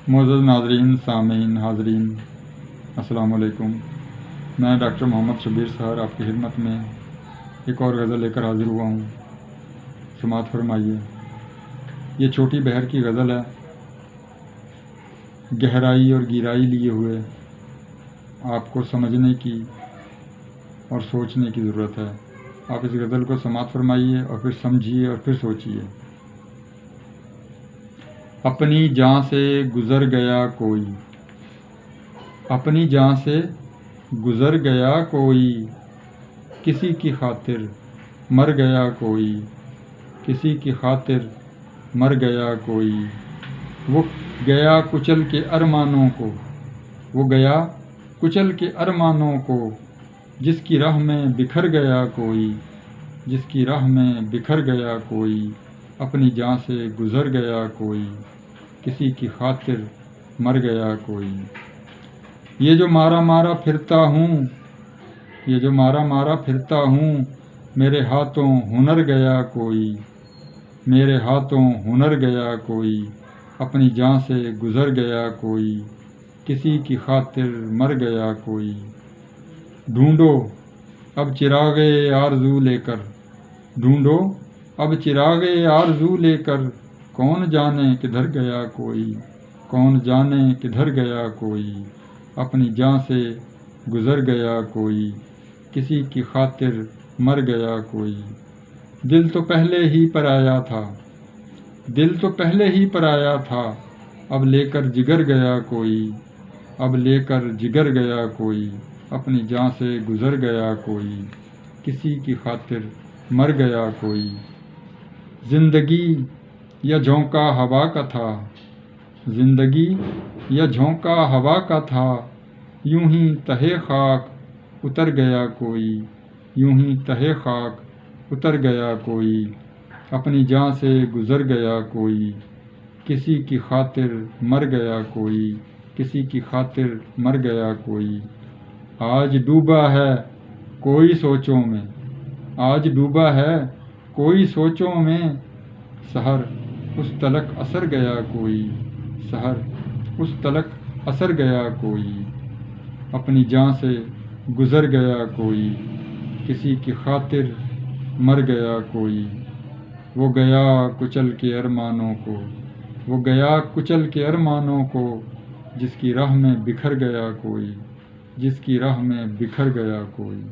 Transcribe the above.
معزز ناظرین، سامعین، حاضرین، السلام علیکم۔ میں ڈاکٹر محمد شبیر سہر آپ کی خدمت میں ایک اور غزل لے کر حاضر ہوا ہوں۔ سماعت فرمائیے۔ یہ چھوٹی بہر کی غزل ہے، گہرائی اور گہرائی لیے ہوئے آپ کو سمجھنے کی اور سوچنے کی ضرورت ہے۔ آپ اس غزل کو سماعت فرمائیے اور پھر سمجھیے اور پھر سوچیے۔ اپنی جان سے گزر گیا کوئی، اپنی جان سے گزر گیا کوئی، کسی کی خاطر مر گیا کوئی، کسی کی خاطر مر گیا کوئی۔ وہ گیا کچل کے ارمانوں کو، وہ گیا کچل کے ارمانوں کو، جس کی راہ میں بکھر گیا کوئی، جس کی راہ میں بکھر گیا کوئی۔ اپنی جان سے گزر گیا کوئی، کسی کی خاطر مر گیا کوئی۔ یہ جو مارا مارا پھرتا ہوں، یہ جو مارا مارا پھرتا ہوں، میرے ہاتھوں ہنر گیا کوئی، میرے ہاتھوں ہنر گیا کوئی۔ اپنی جان سے گزر گیا کوئی، کسی کی خاطر مر گیا کوئی۔ ڈھونڈو اب چراغ آرزو لے کر، ڈھونڈو اب چراغ آرزو لے کر، کون جانے کدھر گیا کوئی، کون جانے کدھر گیا کوئی۔ اپنی جان سے گزر گیا کوئی، کسی کی خاطر مر گیا کوئی۔ دل تو پہلے ہی پرایا تھا، دل تو پہلے ہی پرایا تھا، اب لے کر جگر گیا کوئی، اب لے کر جگر گیا کوئی۔ اپنی جان سے گزر گیا کوئی، کسی کی خاطر مر گیا کوئی۔ زندگی یا جھونکا ہوا کا تھا، زندگی یا جھونکا ہوا کا تھا، یوں ہی تہے خاک اتر گیا کوئی، یوں ہی تہے خاک اتر گیا کوئی۔ اپنی جان سے گزر گیا کوئی، کسی کی خاطر مر گیا کوئی، کسی کی خاطر مر گیا کوئی۔ آج ڈوبا ہے کوئی سوچوں میں، آج ڈوبا ہے کوئی سوچوں میں، سحر اس تلک اثر گیا کوئی، سحر اس تلک اثر گیا کوئی۔ اپنی جان سے گزر گیا کوئی، کسی کی خاطر مر گیا کوئی۔ وہ گیا کچل کے ارمانوں کو، وہ گیا کچل کے ارمانوں کو، جس کی راہ میں بکھر گیا کوئی، جس کی راہ میں بکھر گیا کوئی۔